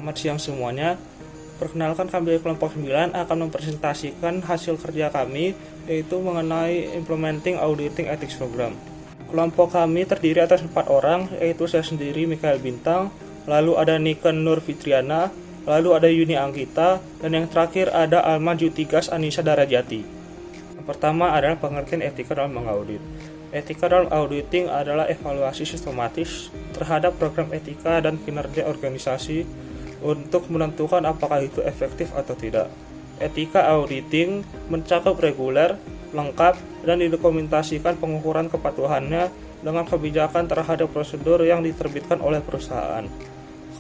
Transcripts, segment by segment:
Selamat siang semuanya. Perkenalkan, kami dari kelompok 9 akan mempresentasikan hasil kerja kami, yaitu mengenai Implementing Auditing Ethics Program. Kelompok kami terdiri atas 4 orang, yaitu saya sendiri, Mikael Bintang, lalu ada Niken Nur Fitriana, lalu ada Yuni Anggita, dan yang terakhir ada Alma Jutigas Anissa Darajati. Yang pertama adalah pengertian etika dalam mengaudit. Etika dalam auditing adalah evaluasi sistematis terhadap program etika dan kinerja organisasi untuk menentukan apakah itu efektif atau tidak. Etika auditing mencakup reguler, lengkap, dan didokumentasikan pengukuran kepatuhannya dengan kebijakan terhadap prosedur yang diterbitkan oleh perusahaan.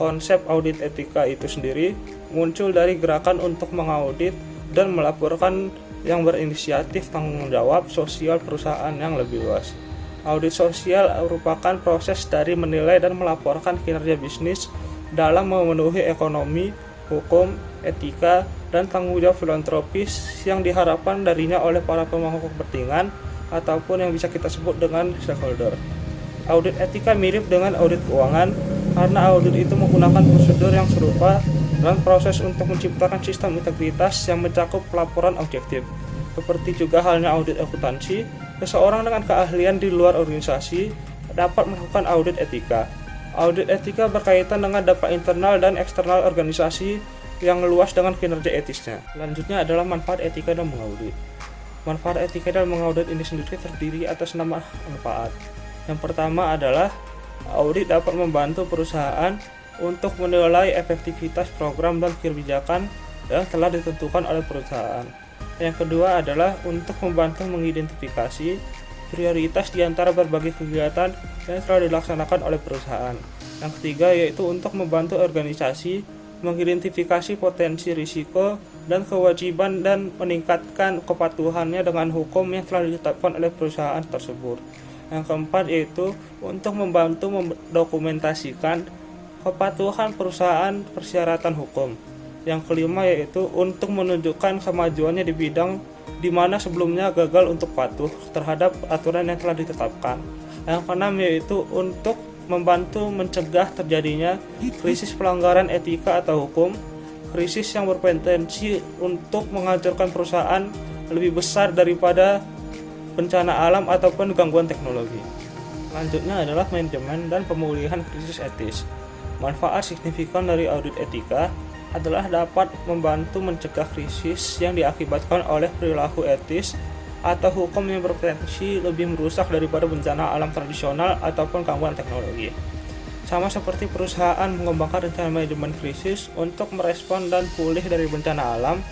Konsep audit etika itu sendiri muncul dari gerakan untuk mengaudit dan melaporkan yang berinisiatif tanggung jawab sosial perusahaan yang lebih luas. Audit sosial merupakan proses dari menilai dan melaporkan kinerja bisnis dalam memenuhi ekonomi, hukum, etika, dan tanggung jawab filantropis yang diharapkan darinya oleh para pemangku kepentingan ataupun yang bisa kita sebut dengan stakeholder. Audit etika mirip dengan audit keuangan karena audit itu menggunakan prosedur yang serupa dan proses untuk menciptakan sistem integritas yang mencakup pelaporan objektif. Seperti juga halnya audit akuntansi, seseorang dengan keahlian di luar organisasi dapat melakukan audit etika. Audit etika berkaitan dengan dampak internal dan eksternal organisasi yang luas dengan kinerja etisnya. Selanjutnya adalah manfaat etika dalam mengaudit. Manfaat etika dalam mengaudit ini sendiri terdiri atas 6 manfaat. Yang pertama adalah audit dapat membantu perusahaan untuk menilai efektivitas program dan kebijakan yang telah ditentukan oleh perusahaan. Yang kedua adalah untuk membantu mengidentifikasi prioritas di antara berbagai kegiatan yang telah dilaksanakan oleh perusahaan. Yang ketiga yaitu untuk membantu organisasi mengidentifikasi potensi risiko dan kewajiban dan meningkatkan kepatuhannya dengan hukum yang telah ditetapkan oleh perusahaan tersebut. Yang keempat yaitu untuk membantu mendokumentasikan kepatuhan perusahaan persyaratan hukum. Yang kelima yaitu untuk menunjukkan kemajuannya di bidang di mana sebelumnya gagal untuk patuh terhadap aturan yang telah ditetapkan. Yang keenam yaitu untuk membantu mencegah terjadinya krisis pelanggaran etika atau hukum, krisis yang berpotensi untuk menghancurkan perusahaan lebih besar daripada bencana alam ataupun gangguan teknologi. Selanjutnya adalah manajemen dan pemulihan krisis etis. Manfaat signifikan dari audit etika adalah dapat membantu mencegah krisis yang diakibatkan oleh perilaku etis atau hukum yang berpotensi lebih merusak daripada bencana alam tradisional ataupun gangguan teknologi. Sama seperti perusahaan mengembangkan rencana manajemen krisis untuk merespon dan pulih dari bencana alam,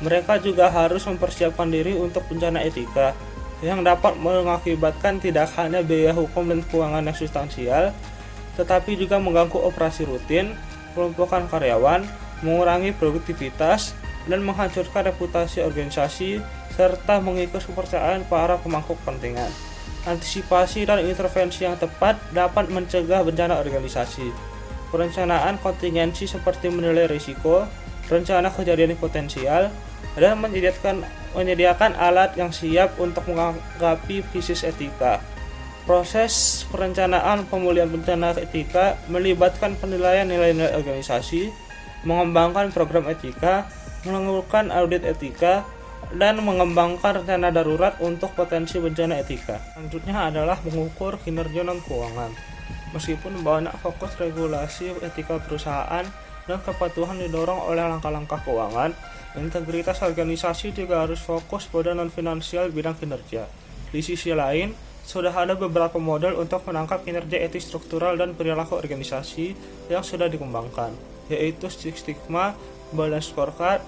mereka juga harus mempersiapkan diri untuk bencana etika yang dapat mengakibatkan tidak hanya biaya hukum dan keuangan yang substansial, tetapi juga mengganggu operasi rutin, kelompokan karyawan, mengurangi produktivitas, dan menghancurkan reputasi organisasi, serta mengikis kepercayaan para pemangku kepentingan. Antisipasi dan intervensi yang tepat dapat mencegah bencana organisasi. Perencanaan kontingensi seperti menilai risiko, rencana kejadian potensial, dan menyediakan alat yang siap untuk menghadapi krisis etika. Proses perencanaan pemulihan bencana etika melibatkan penilaian nilai-nilai organisasi, mengembangkan program etika, melakukan audit etika, dan mengembangkan rencana darurat untuk potensi bencana etika. Selanjutnya adalah mengukur kinerja non-keuangan. Meskipun banyak fokus regulasi etika perusahaan dan kepatuhan didorong oleh langkah-langkah keuangan, integritas organisasi juga harus fokus pada non-finansial bidang kinerja. Di sisi lain, sudah ada beberapa model untuk menangkap kinerja etis struktural dan perilaku organisasi yang sudah dikembangkan, yaitu Six Sigma, Balance Scorecard,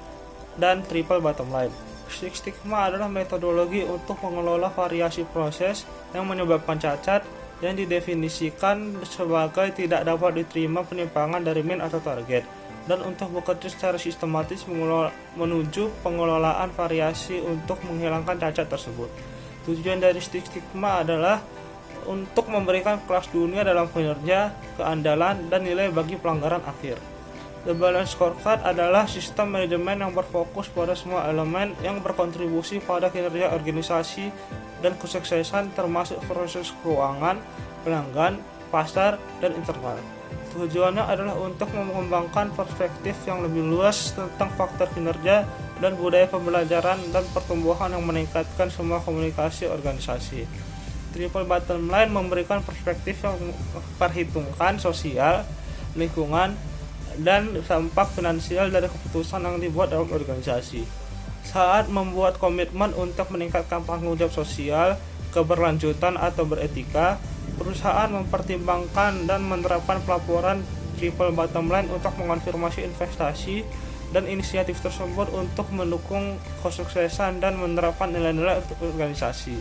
dan Triple Bottom Line. Six Sigma adalah metodologi untuk mengelola variasi proses yang menyebabkan cacat yang didefinisikan sebagai tidak dapat diterima penyimpangan dari mean atau target, dan untuk bekerja secara sistematis menuju pengelolaan variasi untuk menghilangkan cacat tersebut. Tujuan dari Six Sigma adalah untuk memberikan kelas dunia dalam kinerja, keandalan, dan nilai bagi pelanggaran akhir. The Balance Scorecard adalah sistem manajemen yang berfokus pada semua elemen yang berkontribusi pada kinerja organisasi dan kesuksesan, termasuk proses keuangan, pelanggan, pasar, dan internal. Tujuannya adalah untuk mengembangkan perspektif yang lebih luas tentang faktor kinerja dan budaya pembelajaran dan pertumbuhan yang meningkatkan semua komunikasi organisasi. Triple bottom line memberikan perspektif yang memperhitungkan sosial, lingkungan, dan dampak finansial dari keputusan yang dibuat dalam organisasi. Saat membuat komitmen untuk meningkatkan tanggung jawab sosial, keberlanjutan atau beretika, perusahaan mempertimbangkan dan menerapkan pelaporan triple bottom line untuk mengonfirmasi investasi dan inisiatif tersebut untuk mendukung kesuksesan dan menerapkan nilai-nilai organisasi.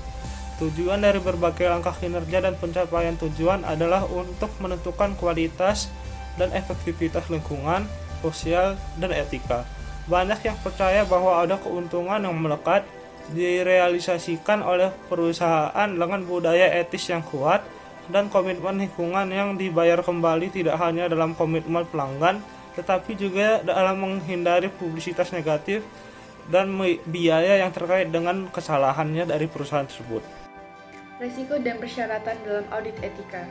Tujuan dari berbagai langkah kinerja dan pencapaian tujuan adalah untuk menentukan kualitas dan efektivitas lingkungan, sosial, dan etika. Banyak yang percaya bahwa ada keuntungan yang melekat direalisasikan oleh perusahaan dengan budaya etis yang kuat dan komitmen lingkungan yang dibayar kembali tidak hanya dalam komitmen pelanggan, tetapi juga dalam menghindari publisitas negatif dan biaya yang terkait dengan kesalahannya dari perusahaan tersebut. Risiko dan persyaratan dalam audit etika.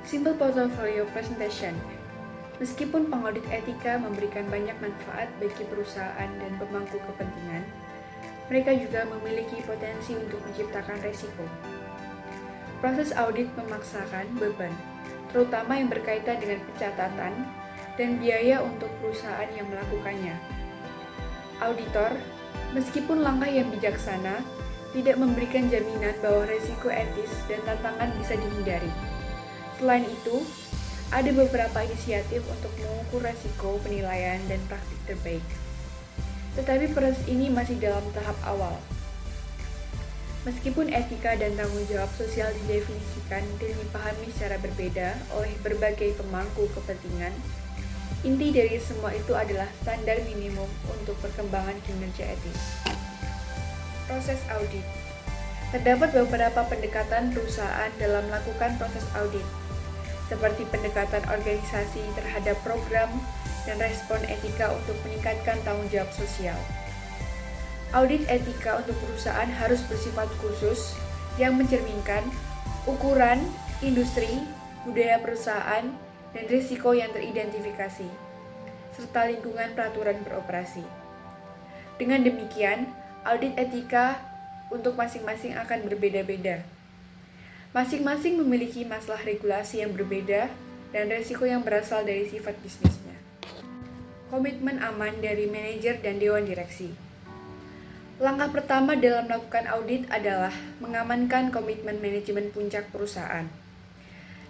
Simple portfolio presentation. Meskipun pengaudit etika memberikan banyak manfaat bagi perusahaan dan pemangku kepentingan, mereka juga memiliki potensi untuk menciptakan risiko. Proses audit memaksakan beban, terutama yang berkaitan dengan pencatatan dan biaya untuk perusahaan yang melakukannya. Auditor, meskipun langkah yang bijaksana, tidak memberikan jaminan bahwa risiko etis dan tantangan bisa dihindari. Selain itu, ada beberapa inisiatif untuk mengukur risiko, penilaian, dan praktik terbaik. Tetapi proses ini masih dalam tahap awal. Meskipun etika dan tanggung jawab sosial didefinisikan dan dipahami secara berbeda oleh berbagai pemangku kepentingan, inti dari semua itu adalah standar minimum untuk perkembangan kinerja etis. Proses audit. Terdapat beberapa pendekatan perusahaan dalam melakukan proses audit, seperti pendekatan organisasi terhadap program dan respon etika untuk meningkatkan tanggung jawab sosial. Audit etika untuk perusahaan harus bersifat khusus yang mencerminkan ukuran, industri, budaya perusahaan, dan risiko yang teridentifikasi, serta lingkungan peraturan beroperasi. Dengan demikian, audit etika untuk masing-masing akan berbeda-beda. Masing-masing memiliki masalah regulasi yang berbeda dan risiko yang berasal dari sifat bisnisnya. Komitmen aman dari manajer dan dewan direksi. Langkah pertama dalam melakukan audit adalah mengamankan komitmen manajemen puncak perusahaan.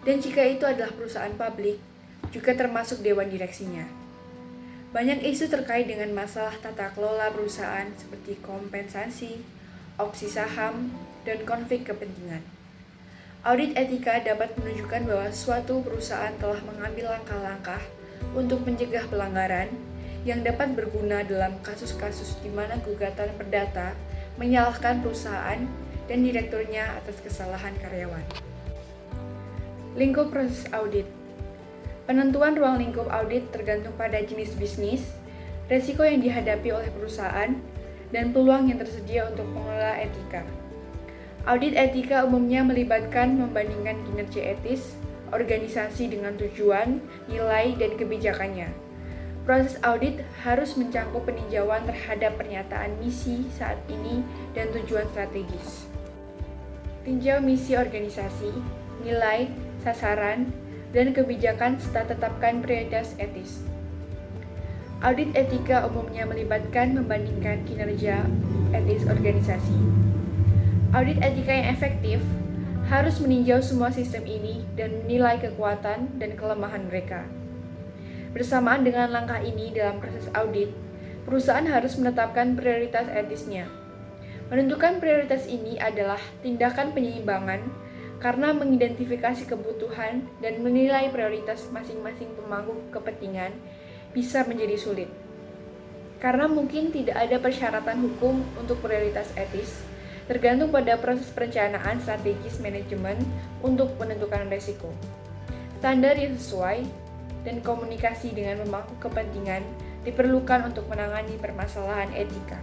Dan jika itu adalah perusahaan publik, juga termasuk dewan direksinya. Banyak isu terkait dengan masalah tata kelola perusahaan seperti kompensasi, opsi saham, dan konflik kepentingan. Audit etika dapat menunjukkan bahwa suatu perusahaan telah mengambil langkah-langkah untuk mencegah pelanggaran yang dapat berguna dalam kasus-kasus di mana gugatan perdata menyalahkan perusahaan dan direkturnya atas kesalahan karyawan. Lingkup proses audit. Penentuan ruang lingkup audit tergantung pada jenis bisnis, risiko yang dihadapi oleh perusahaan, dan peluang yang tersedia untuk pengelola etika. Audit etika umumnya melibatkan membandingkan kinerja etis, organisasi dengan tujuan, nilai, dan kebijakannya. Proses audit harus mencakup peninjauan terhadap pernyataan misi saat ini dan tujuan strategis. Tinjau misi organisasi, nilai, sasaran, dan kebijakan serta tetapkan prioritas etis. Audit etika umumnya melibatkan membandingkan kinerja etis organisasi. Audit etika yang efektif harus meninjau semua sistem ini dan menilai kekuatan dan kelemahan mereka. Bersamaan dengan langkah ini dalam proses audit, perusahaan harus menetapkan prioritas etisnya. Menentukan prioritas ini adalah tindakan penyeimbangan karena mengidentifikasi kebutuhan dan menilai prioritas masing-masing pemangku kepentingan bisa menjadi sulit. Karena mungkin tidak ada persyaratan hukum untuk prioritas etis, tergantung pada proses perencanaan strategis manajemen untuk menentukan risiko. Standar yang sesuai dan komunikasi dengan pemangku kepentingan diperlukan untuk menangani permasalahan etika.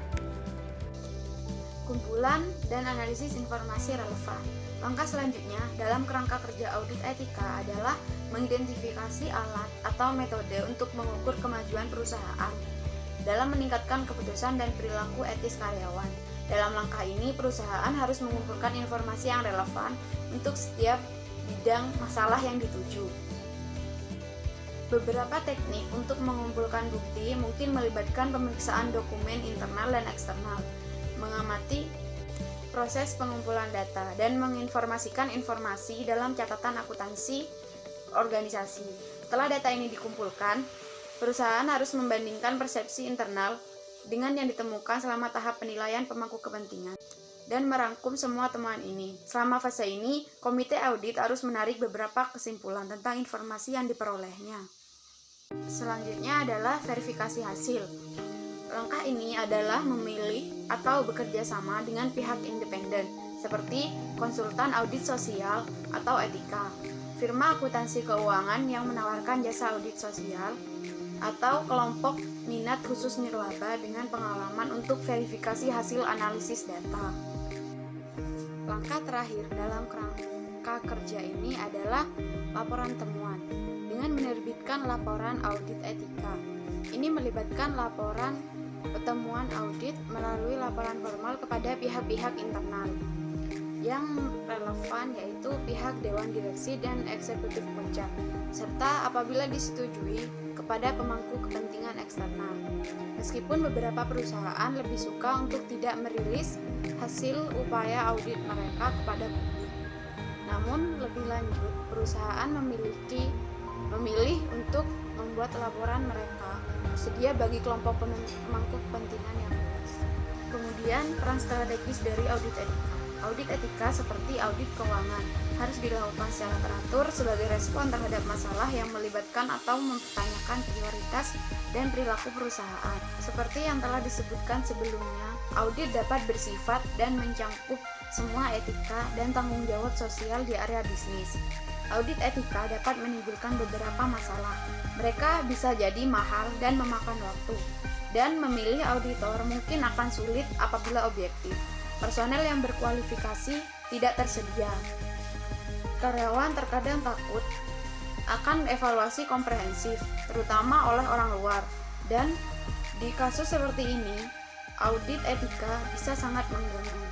Kumpulan dan analisis informasi relevan. Langkah selanjutnya dalam kerangka kerja audit etika adalah mengidentifikasi alat atau metode untuk mengukur kemajuan perusahaan dalam meningkatkan keputusan dan perilaku etis karyawan. Dalam langkah ini, perusahaan harus mengumpulkan informasi yang relevan untuk setiap bidang masalah yang dituju. Beberapa teknik untuk mengumpulkan bukti mungkin melibatkan pemeriksaan dokumen internal dan eksternal, mengamati proses pengumpulan data, dan menginformasikan informasi dalam catatan akuntansi organisasi. Setelah data ini dikumpulkan, perusahaan harus membandingkan persepsi internal dengan yang ditemukan selama tahap penilaian pemangku kepentingan dan merangkum semua temuan ini. Selama fase ini, komite audit harus menarik beberapa kesimpulan tentang informasi yang diperolehnya. Selanjutnya adalah verifikasi hasil. Langkah ini adalah memilih atau bekerja sama dengan pihak independen seperti konsultan audit sosial atau etika, firma akuntansi keuangan yang menawarkan jasa audit sosial, atau kelompok minat khusus nirlaba dengan pengalaman untuk verifikasi hasil analisis data. Langkah terakhir dalam kerangka kerja ini adalah laporan temuan dengan menerbitkan laporan audit etika. Ini melibatkan laporan pertemuan audit melalui laporan formal kepada pihak-pihak internal yang relevan, yaitu pihak Dewan Direksi dan Eksekutif Puncak, serta apabila disetujui kepada pemangku kepentingan eksternal. Meskipun beberapa perusahaan lebih suka untuk tidak merilis hasil upaya audit mereka kepada publik, namun lebih lanjut perusahaan memilih untuk membuat laporan mereka tersedia bagi kelompok pemangku kepentingan yang luas. Kemudian peran strategis dari audit etika. Audit etika seperti audit keuangan harus dilakukan secara teratur sebagai respon terhadap masalah yang melibatkan atau mempertanyakan prioritas dan perilaku perusahaan. Seperti yang telah disebutkan sebelumnya, audit dapat bersifat dan mencangkup semua etika dan tanggung jawab sosial di area bisnis. Audit etika dapat menimbulkan beberapa masalah. Mereka bisa jadi mahal dan memakan waktu, dan memilih auditor mungkin akan sulit apabila objektif. Personel yang berkualifikasi tidak tersedia. Karyawan terkadang takut akan evaluasi komprehensif, terutama oleh orang luar. Dan di kasus seperti ini, audit etika bisa sangat mengganggu.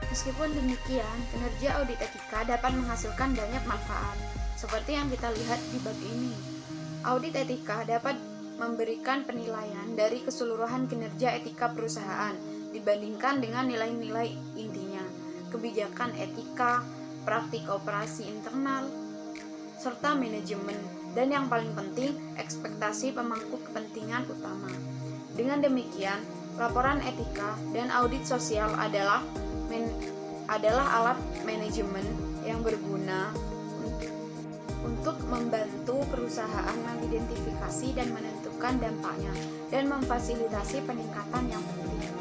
Meskipun demikian, kinerja audit etika dapat menghasilkan banyak manfaat, seperti yang kita lihat di bab ini. Audit etika dapat memberikan penilaian dari keseluruhan kinerja etika perusahaan dibandingkan dengan nilai-nilai intinya, kebijakan etika, praktik operasi internal, serta manajemen, dan yang paling penting, ekspektasi pemangku kepentingan utama. Dengan demikian, laporan etika dan audit sosial adalah alat manajemen yang berguna untuk membantu perusahaan mengidentifikasi dan menentukan dampaknya dan memfasilitasi peningkatan yang penting.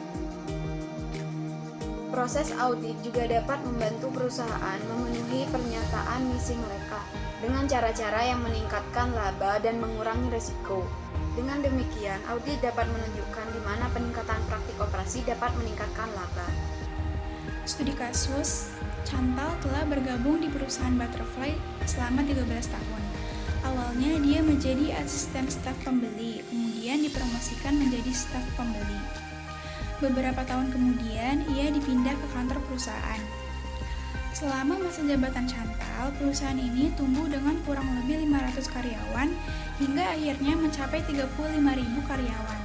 Proses audit juga dapat membantu perusahaan memenuhi pernyataan misi mereka dengan cara-cara yang meningkatkan laba dan mengurangi risiko. Dengan demikian, audit dapat menunjukkan di mana peningkatan praktik operasi dapat meningkatkan laba. Studi kasus, Chantal telah bergabung di perusahaan Butterfly selama 13 tahun. Awalnya dia menjadi asisten staf pembeli, kemudian dipromosikan menjadi staf pembeli. Beberapa tahun kemudian, ia dipindah ke kantor perusahaan. Selama masa jabatan Chantal, perusahaan ini tumbuh dengan kurang lebih 500 karyawan hingga akhirnya mencapai 35.000 karyawan.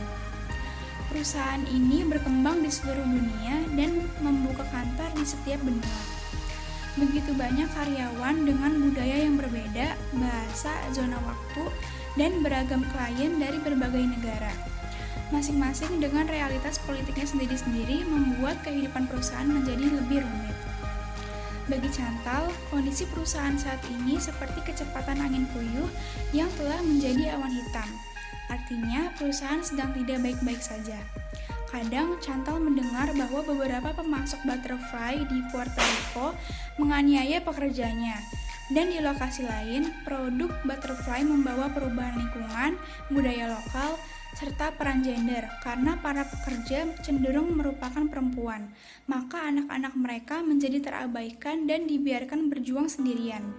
Perusahaan ini berkembang di seluruh dunia dan membuka kantor di setiap benua. Begitu banyak karyawan dengan budaya yang berbeda, bahasa, zona waktu, dan beragam klien dari berbagai negara. Masing-masing dengan realitas politiknya sendiri-sendiri membuat kehidupan perusahaan menjadi lebih rumit. Bagi Chantal, kondisi perusahaan saat ini seperti kecepatan angin puyuh yang telah menjadi awan hitam. Artinya, perusahaan sedang tidak baik-baik saja. Kadang, Chantal mendengar bahwa beberapa pemasok Butterfly di Puerto Rico menganiaya pekerjanya. Dan di lokasi lain, produk Butterfly membawa perubahan lingkungan, budaya lokal, serta peran gender, karena para pekerja cenderung merupakan perempuan, maka anak-anak mereka menjadi terabaikan dan dibiarkan berjuang sendirian.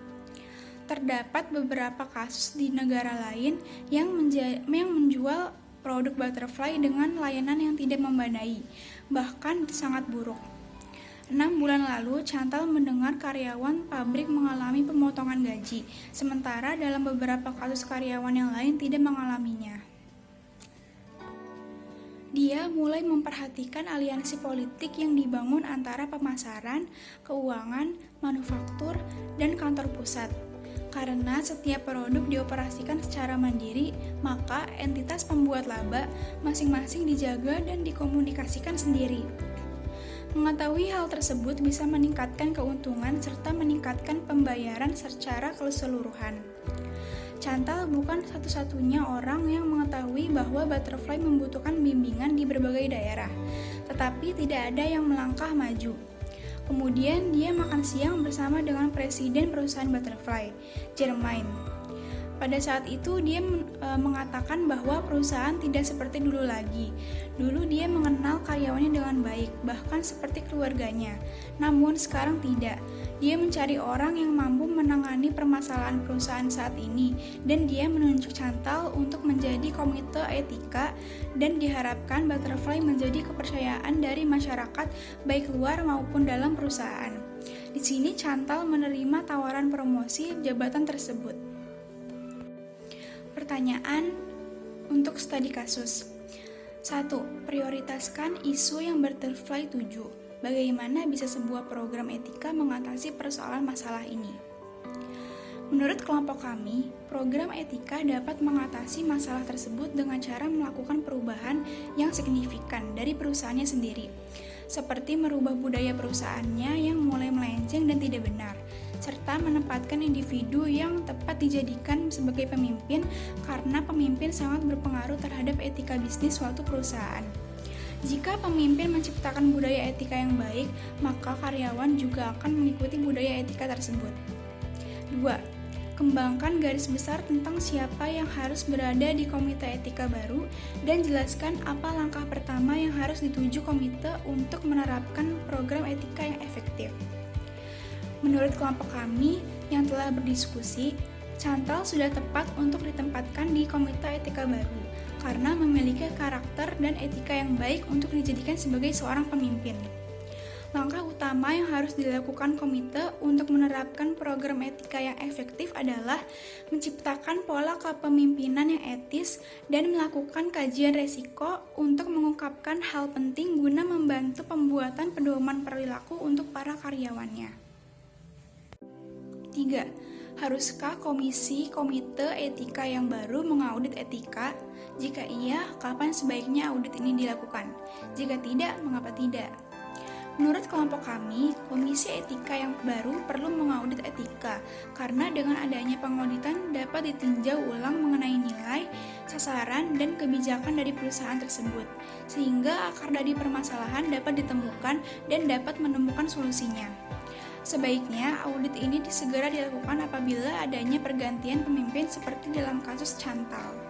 Terdapat beberapa kasus di negara lain yang menjual produk Butterfly dengan layanan yang tidak memadai, bahkan sangat buruk. 6 bulan lalu, Chantal mendengar karyawan pabrik mengalami pemotongan gaji, sementara dalam beberapa kasus karyawan yang lain tidak mengalaminya. Dia mulai memperhatikan aliansi politik yang dibangun antara pemasaran, keuangan, manufaktur, dan kantor pusat. Karena setiap produk dioperasikan secara mandiri, maka entitas pembuat laba masing-masing dijaga dan dikomunikasikan sendiri. Mengetahui hal tersebut bisa meningkatkan keuntungan serta meningkatkan pembayaran secara keseluruhan. Chantal bukan satu-satunya orang yang mengetahui bahwa Butterfly membutuhkan bimbingan di berbagai daerah, tetapi tidak ada yang melangkah maju. Kemudian dia makan siang bersama dengan presiden perusahaan Butterfly, Jermaine. Pada saat itu dia mengatakan bahwa perusahaan tidak seperti dulu lagi. Dulu dia mengenal karyawannya dengan baik, bahkan seperti keluarganya. Namun sekarang tidak. Dia mencari orang yang mampu menangani permasalahan perusahaan saat ini, dan dia menunjuk Chantal untuk menjadi komite etika, dan diharapkan Butterfly menjadi kepercayaan dari masyarakat baik luar maupun dalam perusahaan. Di sini Chantal menerima tawaran promosi jabatan tersebut. Pertanyaan untuk studi kasus. 1. Prioritaskan isu yang Butterfly tuju. Bagaimana bisa sebuah program etika mengatasi persoalan masalah ini? Menurut kelompok kami, program etika dapat mengatasi masalah tersebut dengan cara melakukan perubahan yang signifikan dari perusahaannya sendiri, seperti merubah budaya perusahaannya yang mulai melenceng dan tidak benar, serta menempatkan individu yang tepat dijadikan sebagai pemimpin karena pemimpin sangat berpengaruh terhadap etika bisnis suatu perusahaan. Jika pemimpin menciptakan budaya etika yang baik, maka karyawan juga akan mengikuti budaya etika tersebut. 2. Kembangkan garis besar tentang siapa yang harus berada di komite etika baru dan jelaskan apa langkah pertama yang harus dituju komite untuk menerapkan program etika yang efektif. Menurut kelompok kami yang telah berdiskusi, Chantal sudah tepat untuk ditempatkan di komite etika baru karena memiliki karakter dan etika yang baik untuk dijadikan sebagai seorang pemimpin. Langkah utama yang harus dilakukan komite untuk menerapkan program etika yang efektif adalah menciptakan pola kepemimpinan yang etis dan melakukan kajian resiko untuk mengungkapkan hal penting guna membantu pembuatan pedoman perilaku untuk para karyawannya. 3. Haruskah komite etika yang baru mengaudit etika? Jika iya, kapan sebaiknya audit ini dilakukan? Jika tidak, mengapa tidak? Menurut kelompok kami, komisi etika yang baru perlu mengaudit etika karena dengan adanya pengauditan dapat ditinjau ulang mengenai nilai, sasaran, dan kebijakan dari perusahaan tersebut, sehingga akar dari permasalahan dapat ditemukan dan dapat menemukan solusinya. Sebaiknya audit ini segera dilakukan apabila adanya pergantian pemimpin seperti dalam kasus Chantal.